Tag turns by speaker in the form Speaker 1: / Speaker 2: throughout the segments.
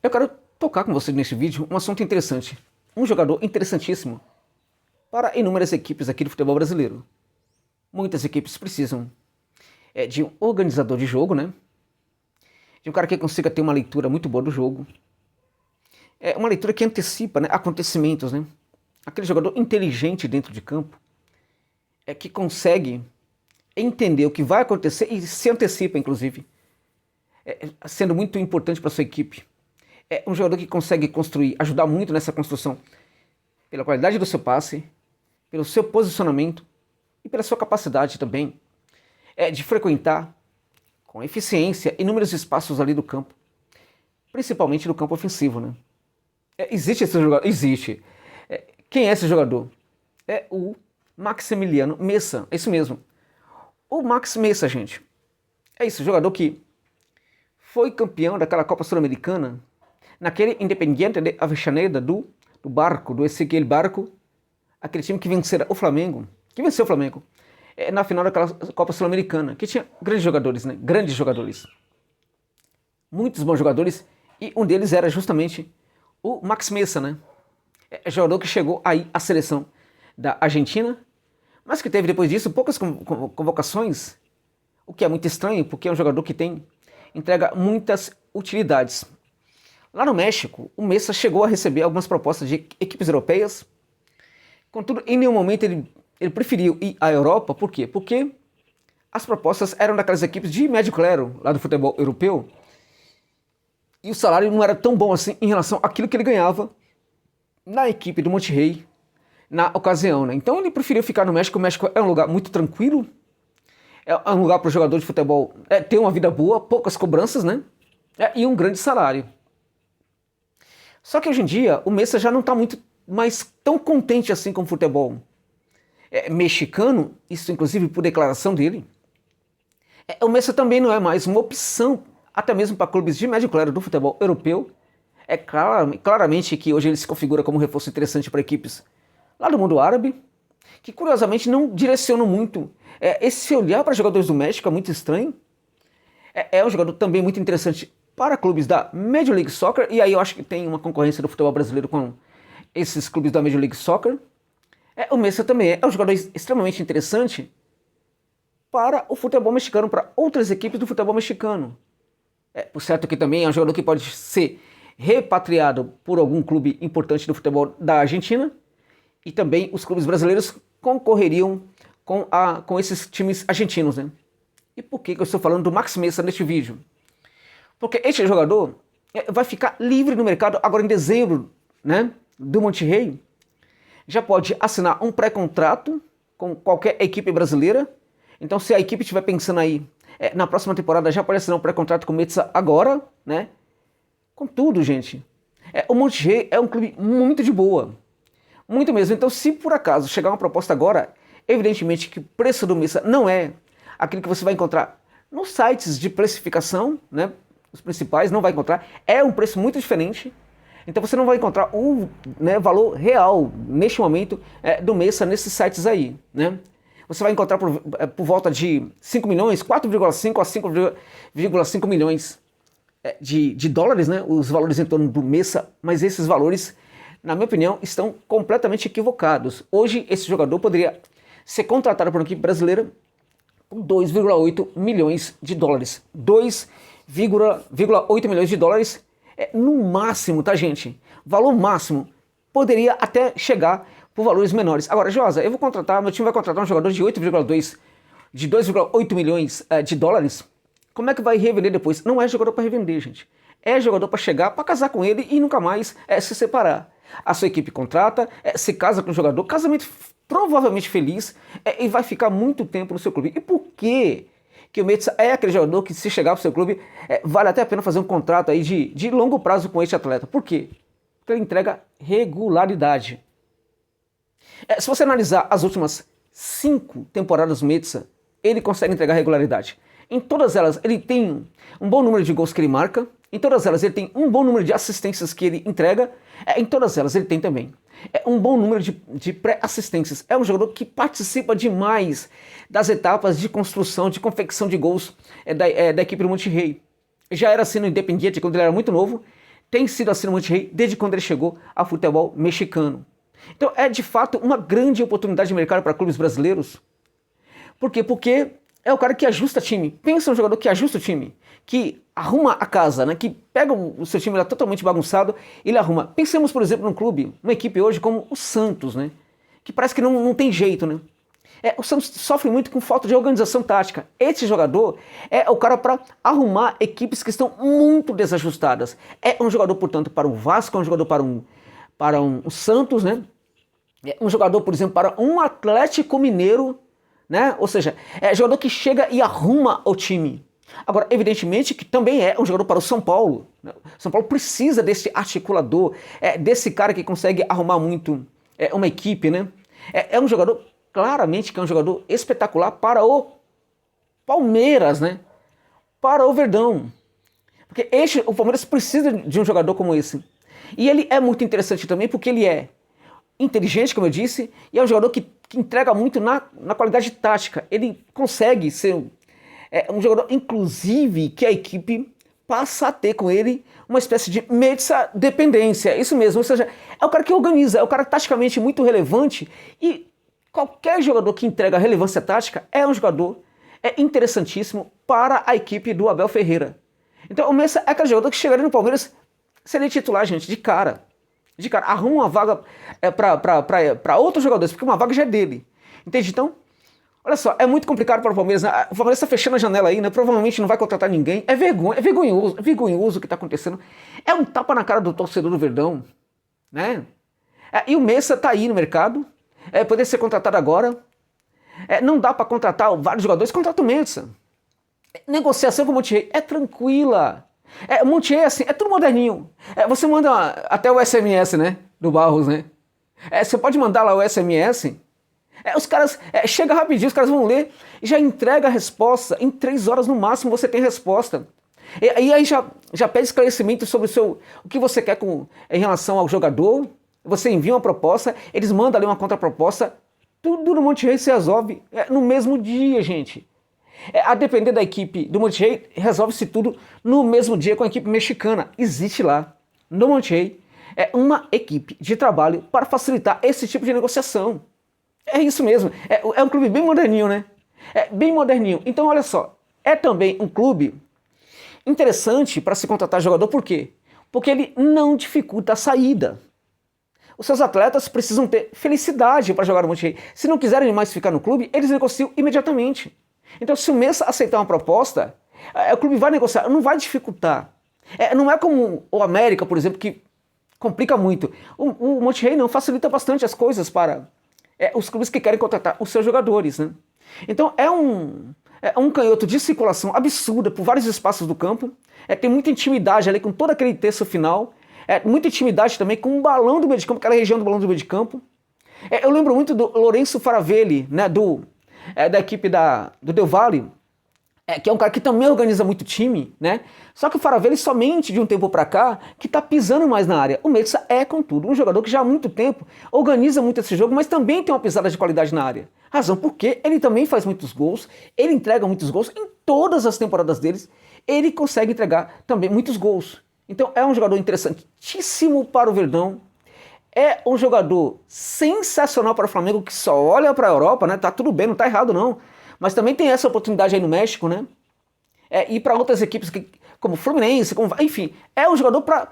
Speaker 1: Eu quero tocar com você neste vídeo um assunto interessante. Um jogador interessantíssimo para inúmeras equipes aqui do futebol brasileiro. Muitas equipes precisam de um organizador de jogo, né? De um cara que consiga ter uma leitura muito boa do jogo. Uma leitura que antecipa, né, acontecimentos, né? Aquele jogador inteligente dentro de campo que consegue entender o que vai acontecer e se antecipa, inclusive, sendo muito importante para a sua equipe. É um jogador que consegue construir, ajudar muito nessa construção pela qualidade do seu passe, pelo seu posicionamento e pela sua capacidade também de frequentar com eficiência inúmeros espaços ali do campo, principalmente no campo ofensivo, né? Existe esse jogador? Existe. Quem é esse jogador? É o Maximiliano Meza, é isso mesmo. O Max Meza, gente. É isso, jogador que foi campeão daquela Copa Sul-Americana naquele Independiente de Avellaneda do Barco, do Ezequiel Barco, aquele time que venceu o Flamengo, na final daquela Copa Sul-Americana, que tinha grandes jogadores, né? Grandes jogadores. Muitos bons jogadores, e um deles era justamente o Max Meza, né? Jogador que chegou aí à seleção da Argentina, mas que teve depois disso poucas convocações, o que é muito estranho, porque é um jogador que entrega muitas utilidades. Lá no México, o Meza chegou a receber algumas propostas de equipes europeias. Contudo, em nenhum momento ele preferiu ir à Europa. Por quê? Porque as propostas eram daquelas equipes de médio clero, lá do futebol europeu, e o salário não era tão bom assim em relação àquilo que ele ganhava na equipe do Monterrey na ocasião, né? Então ele preferiu ficar no México. O México é um lugar muito tranquilo, é um lugar para o jogador de futebol ter uma vida boa, poucas cobranças, né? E um grande salário. Só que hoje em dia o Meza já não está muito mais tão contente assim com o futebol mexicano, isso inclusive por declaração dele. O Meza também não é mais uma opção, até mesmo para clubes de médio clero do futebol europeu. Claramente que hoje ele se configura como um reforço interessante para equipes lá do mundo árabe, que curiosamente não direcionam muito esse olhar para jogadores do México, é muito estranho. É um jogador também muito interessante para clubes da Major League Soccer, e aí eu acho que tem uma concorrência do futebol brasileiro com esses clubes da Major League Soccer. O Meza também é um jogador extremamente interessante para o futebol mexicano, para outras equipes do futebol mexicano. Por certo que também é um jogador que pode ser repatriado por algum clube importante do futebol da Argentina, e também os clubes brasileiros concorreriam com esses times argentinos, né? E por que eu estou falando do Max Meza neste vídeo? Porque este jogador vai ficar livre no mercado agora em dezembro, né, do Monterrey. Já pode assinar um pré-contrato com qualquer equipe brasileira. Então, se a equipe estiver pensando aí na próxima temporada, já pode assinar um pré-contrato com o Meza agora, né? Contudo, gente, o Monterrey é um clube muito de boa. Muito mesmo. Então, se por acaso chegar uma proposta agora, evidentemente que o preço do Meza não é aquilo que você vai encontrar nos sites de precificação, né? Os principais não vai encontrar, é um preço muito diferente. Então você não vai encontrar o valor real neste momento do Meza nesses sites aí, né? Você vai encontrar por volta de 5 milhões, 4,5 a 5,5 milhões de dólares, né? Os valores em torno do Meza, mas esses valores, na minha opinião, estão completamente equivocados. Hoje esse jogador poderia ser contratado por uma equipe brasileira com 2,8 milhões de dólares. 2,8 milhões de dólares no máximo, tá, gente? Valor máximo. Poderia até chegar por valores menores. Agora, Josa, meu time vai contratar um jogador de 2,8 milhões de dólares. Como é que vai revender depois? Não é jogador para revender, gente. É jogador para chegar, para casar com ele e nunca mais se separar. A sua equipe contrata, se casa com o jogador, casamento provavelmente feliz, e vai ficar muito tempo no seu clube. E por quê? Que o Meza é aquele jogador que, se chegar para o seu clube, vale até a pena fazer um contrato aí de longo prazo com este atleta. Por quê? Porque ele entrega regularidade. Se você analisar as últimas 5 temporadas do Meza, ele consegue entregar regularidade. Em todas elas, ele tem um bom número de gols que ele marca. Em todas elas, ele tem um bom número de assistências que ele entrega. Em todas elas, ele tem também um bom número de pré-assistências. É um jogador que participa demais das etapas de construção, de confecção de gols da equipe do Monterrey. Já era assim no Independiente, quando ele era muito novo. tem sido assim no Monterrey desde quando ele chegou ao futebol mexicano. Então é de fato uma grande oportunidade de mercado para clubes brasileiros. Por quê? Porque é o cara que ajusta time. Pensa um jogador que ajusta o time, que arruma a casa, né? Que pega o seu time lá totalmente bagunçado, ele arruma. Pensemos, por exemplo, num clube, uma equipe hoje como o Santos, né? Que parece que não tem jeito, né? O Santos sofre muito com falta de organização tática. Esse jogador é o cara para arrumar equipes que estão muito desajustadas. É um jogador, portanto, para o Vasco, é um jogador para um Santos, né? É um jogador, por exemplo, para um Atlético Mineiro, né? Ou seja, é jogador que chega e arruma o time. Agora, evidentemente que também é um jogador para o São Paulo. Né? São Paulo precisa desse articulador, desse cara que consegue arrumar muito uma equipe, né? É um jogador, claramente, que é um jogador espetacular para o Palmeiras, né? Para o Verdão. Porque o Palmeiras precisa de um jogador como esse. E ele é muito interessante também porque ele é inteligente, como eu disse, e é um jogador que entrega muito na qualidade tática. Ele consegue ser um jogador, inclusive, que a equipe passa a ter com ele uma espécie de dependência. Isso mesmo, ou seja, é o cara que organiza, é o cara taticamente muito relevante e qualquer jogador que entrega relevância tática é um jogador interessantíssimo para a equipe do Abel Ferreira. Então o Messa é aquele jogador que chegaria no Palmeiras, seria titular, gente, de cara. De cara, arruma uma vaga para outros jogadores, porque uma vaga já é dele. Entende? Então, olha só, é muito complicado para o Palmeiras. Né? O Palmeiras está fechando a janela aí, né? Provavelmente não vai contratar ninguém. É vergonhoso o que está acontecendo. É um tapa na cara do torcedor do Verdão, né? E o Messa está aí no mercado, poder ser contratado agora. Não dá para contratar vários jogadores, contrata o Messa. Negociação com o Monterrey é tranquila. O Monterrey, assim, é tudo moderninho. Você manda até o SMS, né? Do Barros, né? Você pode mandar lá o SMS. Os caras, chega rapidinho, os caras vão ler e já entrega a resposta. Em 3 horas no máximo você tem resposta. E aí já pede esclarecimento sobre o que você quer em relação ao jogador. Você envia uma proposta, eles mandam ali uma contraproposta. Tudo no Monterrey se resolve no mesmo dia, gente. A depender da equipe do Monterrey, resolve-se tudo no mesmo dia com a equipe mexicana. Existe lá, no Monterrey, uma equipe de trabalho para facilitar esse tipo de negociação. É isso mesmo. É um clube bem moderninho, né? Bem moderninho. Então, olha só, é também um clube interessante para se contratar jogador. Por quê? Porque ele não dificulta a saída. Os seus atletas precisam ter felicidade para jogar no Monterrey. Se não quiserem mais ficar no clube, eles negociam imediatamente. Então, se o Messa aceitar uma proposta, o clube vai negociar, não vai dificultar. Não é como o América, por exemplo, que complica muito. O Monterrey não facilita bastante as coisas para os clubes que querem contratar os seus jogadores, né? Então, é um canhoto de circulação absurda por vários espaços do campo. Tem muita intimidade ali com todo aquele terço final. Muita intimidade também com o balão do meio de campo, aquela região do balão do meio de campo. Eu lembro muito do Lourenço Faravelli, né, da equipe do Del Valle, que é um cara que também organiza muito time, né? Só que o Faravelli somente de um tempo pra cá que tá pisando mais na área. O Messa contudo, um jogador que já há muito tempo organiza muito esse jogo, mas também tem uma pisada de qualidade na área. Razão porque ele também faz muitos gols, ele entrega muitos gols em todas as temporadas deles, ele consegue entregar também muitos gols. Então é um jogador interessantíssimo para o Verdão. É um jogador sensacional para o Flamengo, que só olha para a Europa, né? Tá tudo bem, não tá errado não. Mas também tem essa oportunidade aí no México, né? E para outras equipes como Fluminense, enfim, é um jogador para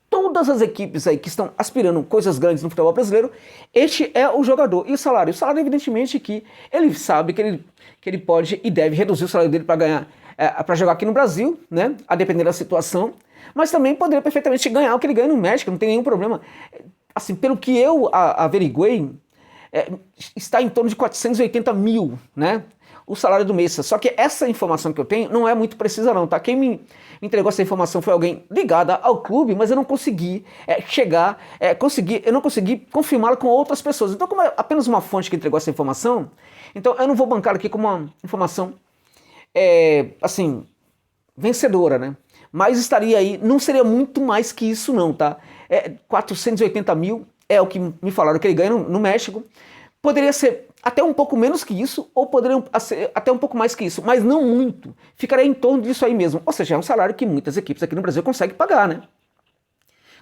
Speaker 1: todas as equipes aí que estão aspirando coisas grandes no futebol brasileiro. Este é o jogador. E o salário? O salário, evidentemente, que ele sabe que ele pode e deve reduzir o salário dele para ganhar, para jogar aqui no Brasil, né? A depender da situação. Mas também poderia perfeitamente ganhar o que ele ganha no México, não tem nenhum problema. Assim, pelo que eu averiguei, está em torno de 480 mil, né? O salário do Messa. Só que essa informação que eu tenho não é muito precisa não, tá? Quem me entregou essa informação foi alguém ligada ao clube, mas eu não consegui eu não consegui confirmá-la com outras pessoas. Então, como é apenas uma fonte que entregou essa informação, então eu não vou bancar aqui como uma informação, assim, vencedora, né? Mas estaria aí, não seria muito mais que isso não, tá? 480 mil é o que me falaram que ele ganha no México. Poderia ser até um pouco menos que isso, ou poderia ser até um pouco mais que isso, mas não muito. Ficaria em torno disso aí mesmo. Ou seja, é um salário que muitas equipes aqui no Brasil conseguem pagar, né?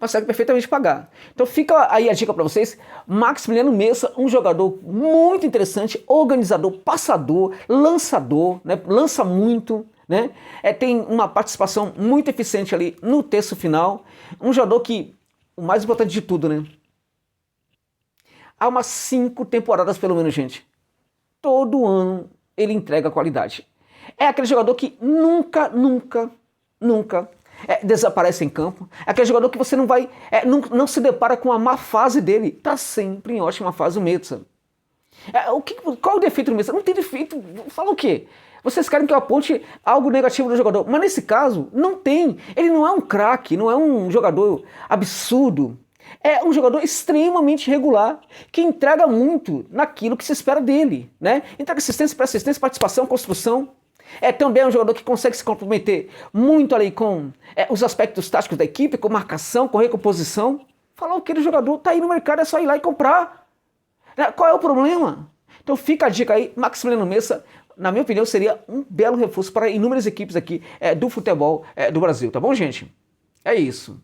Speaker 1: consegue perfeitamente pagar. Então fica aí a dica para vocês, Maximiliano Meza, um jogador muito interessante, organizador, passador, lançador, né? Lança muito, né? Tem uma participação muito eficiente ali no terço final, um jogador que, o mais importante de tudo, né? Há umas 5 temporadas pelo menos, gente. Todo ano ele entrega qualidade. É aquele jogador que nunca desaparece em campo. É aquele jogador que você não vai, não se depara com a má fase dele. Tá sempre em ótima fase o Meza. Qual o defeito do Meza? Não tem defeito. Fala o quê? Vocês querem que eu aponte algo negativo do jogador, mas nesse caso não tem. Ele não é um craque, não é um jogador absurdo. É um jogador extremamente regular, que entrega muito naquilo que se espera dele, né? Entrega assistência para assistência, participação, construção. Também é um jogador que consegue se comprometer muito ali com os aspectos táticos da equipe, com marcação, com recomposição. Falar o que o jogador tá aí no mercado, é só ir lá e comprar. Qual é o problema? Então fica a dica aí, Maximiliano Meza, na minha opinião, seria um belo reforço para inúmeras equipes aqui do futebol do Brasil, tá bom, gente? É isso.